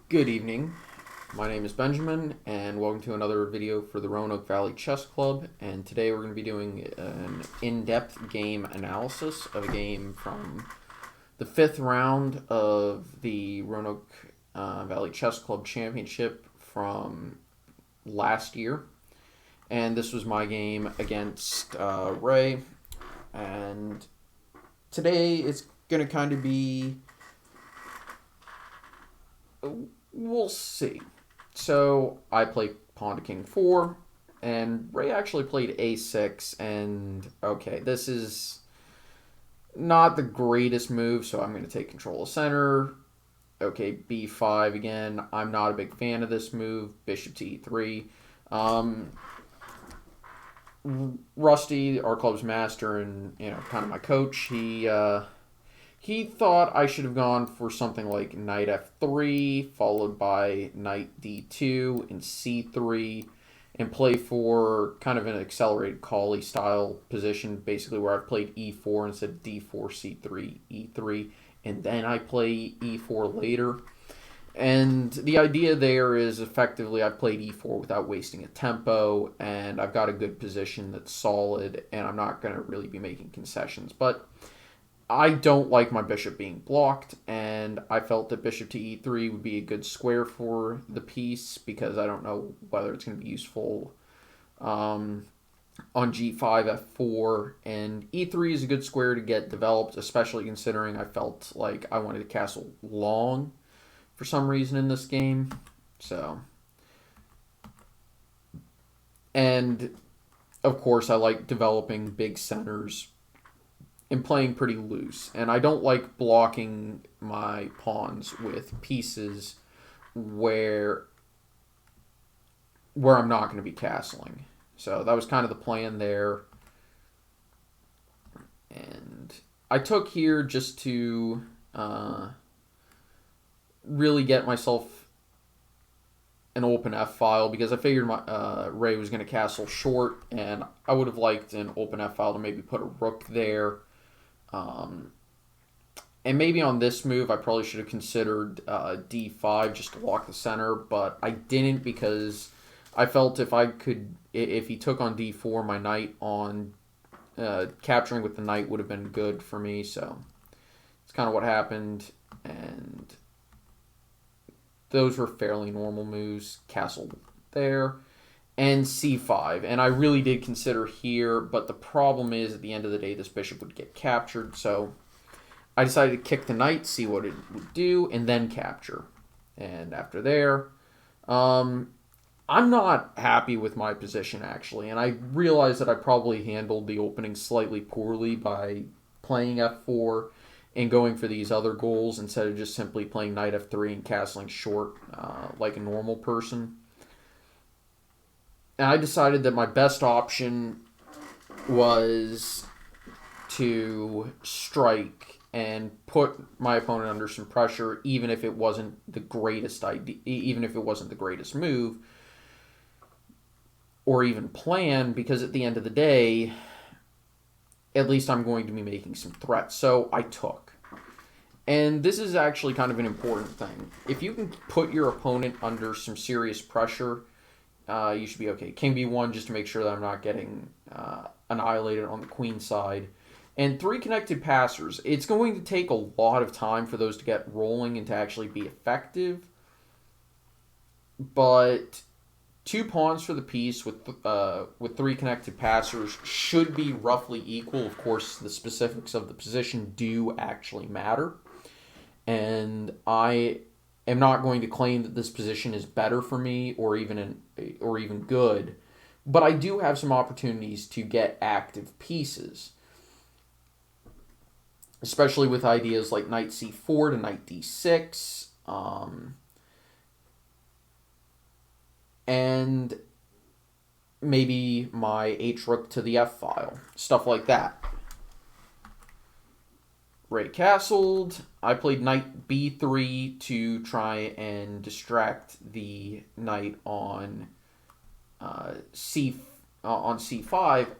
Good evening. My name is Benjamin, and welcome to another video for the Roanoke Valley Chess Club. And today we're going to be doing an in-depth game analysis of a game from the fifth round of the Roanoke Valley Chess Club Championship from last year. And this was my game against Ray. And today it's going to kind of be... We'll see. So I played pawn to king 4, and Ray actually played a6, and okay, this is not the greatest move, so I'm going to take control of center. Okay, b5 again. I'm not a big fan of this move. Bishop to e3. Rusty, our club's master and kind of my coach, he thought I should have gone for something like knight f3, followed by knight d2 and c3, and play for kind of an accelerated Cawley style position, basically where I've played e4 instead of d4, c3, e3, and then I play e4 later. And the idea there is effectively I've played e4 without wasting a tempo, and I've got a good position that's solid, and I'm not going to really be making concessions. But I don't like my bishop being blocked, and I felt that bishop to e3 would be a good square for the piece because I don't know whether it's going to be useful on g5, f4, and e3 is a good square to get developed, especially considering I felt like I wanted to castle long for some reason in this game. So, and of course I like developing big centers and playing pretty loose. And I don't like blocking my pawns with pieces where I'm not going to be castling. So that was kind of the plan there. And I took here just to really get myself an open f-file because I figured Ray was going to castle short, and I would have liked an open f-file to maybe put a rook there. And maybe on this move, I probably should have considered d5 just to lock the center, but I didn't because I felt if he took on d4, my knight on capturing with the knight would have been good for me. So it's kind of what happened, and those were fairly normal moves. Castle there. And c5, and I really did consider here, but the problem is at the end of the day this bishop would get captured, so I decided to kick the knight, see what it would do, and then capture. And after there, I'm not happy with my position actually, and I realized that I probably handled the opening slightly poorly by playing f4 and going for these other goals instead of just simply playing knight f3 and castling short like a normal person. And I decided that my best option was to strike and put my opponent under some pressure, even if it wasn't the greatest idea, even if it wasn't the greatest move, or even plan, because at the end of the day, at least I'm going to be making some threats. So I took. And this is actually kind of an important thing. If you can put your opponent under some serious pressure, you should be okay. King b1 just to make sure that I'm not getting annihilated on the queen side. And 3 connected passers. It's going to take a lot of time for those to get rolling and to actually be effective. But 2 pawns for the piece with 3 connected passers should be roughly equal. Of course, the specifics of the position do actually matter. And I am not going to claim that this position is better for me or even good, but I do have some opportunities to get active pieces, especially with ideas like knight c4 to knight d6, and maybe my h-rook to the f-file, stuff like that. Ray castled. I played knight b3 to try and distract the knight on c5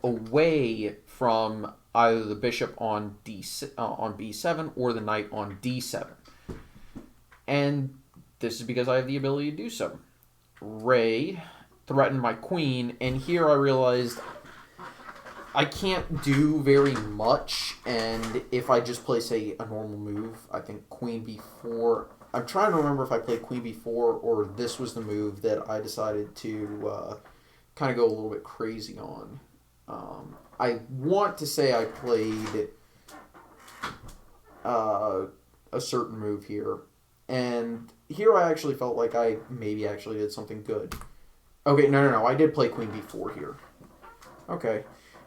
away from either the bishop on b7 or the knight on d7. And this is because I have the ability to do so. Ray threatened my queen, and here I realized I can't do very much, and if I just play, say, a normal move, I think queen b4. I'm trying to remember if I played queen b4 or this was the move that I decided to kind of go a little bit crazy on. I want to say I played a certain move here, and here I actually felt like I maybe actually did something good. Okay, no, I did play queen b4 here. Okay.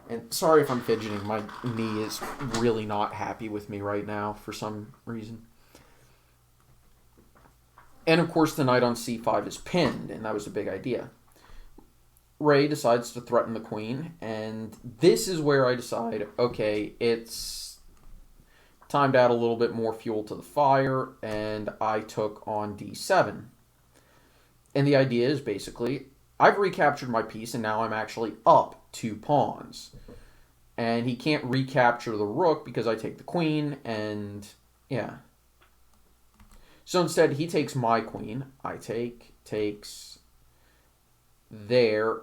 And sorry if I'm fidgeting. My knee is really not happy with me right now for some reason. And of course the knight on c5 is pinned, and that was a big idea. Ray decides to threaten the queen, and this is where I decide, okay, it's time to add a little bit more fuel to the fire, and I took on d7. And the idea is basically, I've recaptured my piece, and now I'm actually up 2 pawns. And he can't recapture the rook because I take the queen, and yeah. So instead, he takes my queen. I takes there.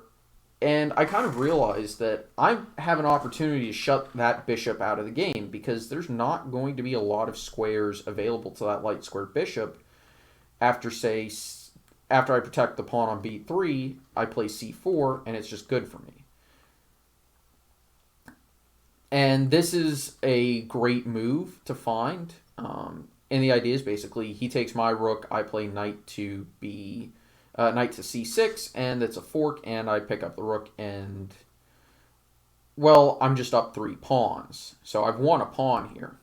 And I kind of realized that I have an opportunity to shut that bishop out of the game because there's not going to be a lot of squares available to that light squared bishop after, say, after I protect the pawn on b3, I play c4, and it's just good for me. And this is a great move to find. And the idea is basically he takes my rook, I play knight to c6, and it's a fork, and I pick up the rook, and, well, I'm just up 3 pawns. So I've won a pawn here.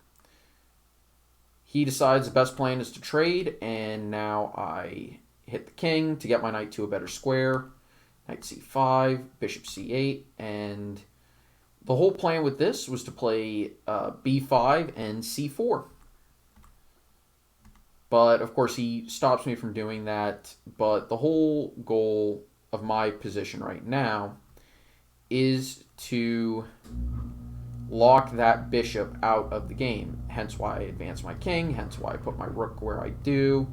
He decides the best plan is to trade, and now I hit the king to get my knight to a better square. Knight c5, bishop c8, and the whole plan with this was to play b5 and c4. But, of course, he stops me from doing that. But the whole goal of my position right now is to lock that bishop out of the game. Hence why I advance my king, hence why I put my rook where I do,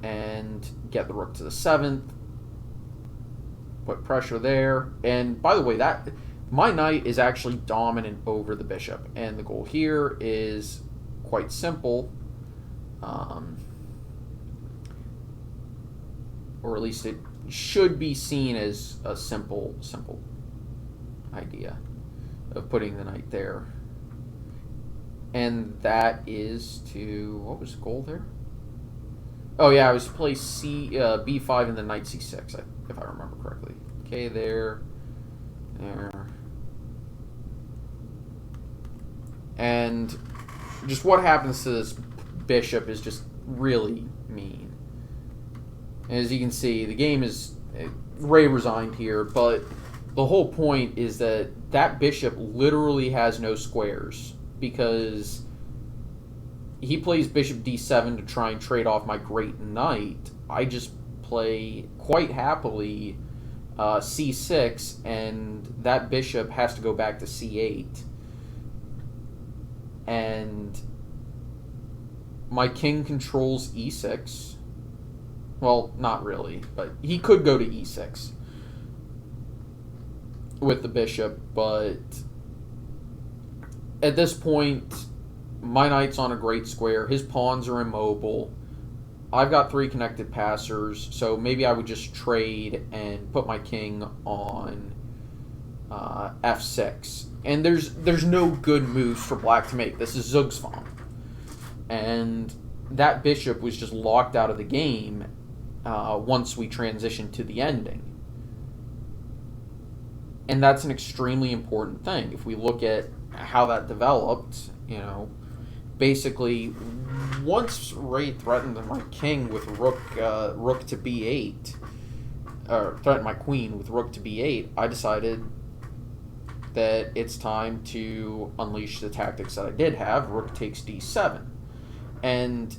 and get the rook to the 7th. Put pressure there. And, by the way, that my knight is actually dominant over the bishop. And the goal here is quite simple. Or at least it should be seen as a simple idea of putting the knight there. And that is to, what was the goal there? Oh yeah, I was to play b5 and then knight c6, if I remember correctly. Okay, there. And just what happens to this bishop is just really mean. As you can see, the game is Ray resigned here, but the whole point is that that bishop literally has no squares because he plays bishop d7 to try and trade off my great knight. I just play quite happily c6, and that bishop has to go back to c8. And my king controls e6. Well, not really, but he could go to e6 with the bishop, but at this point, my knight's on a great square. His pawns are immobile. I've got 3 connected passers, so maybe I would just trade and put my king on f6. And there's no good moves for black to make. This is Zugzwang. And that bishop was just locked out of the game once we transitioned to the ending. And that's an extremely important thing. If we look at how that developed, basically, once Ray threatened my king with rook to b8, or threatened my queen with rook to b8, I decided that it's time to unleash the tactics that I did have. Rook takes d7. And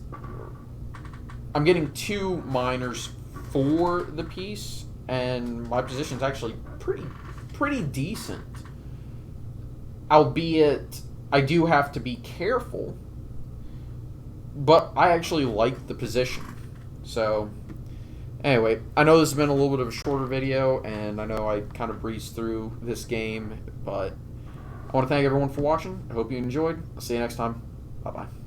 I'm getting 2 minors for the piece, and my position's actually pretty decent. Albeit, I do have to be careful, but I actually like the position. So, anyway, I know this has been a little bit of a shorter video, and I know I kind of breezed through this game, but I want to thank everyone for watching. I hope you enjoyed. I'll see you next time. Bye-bye.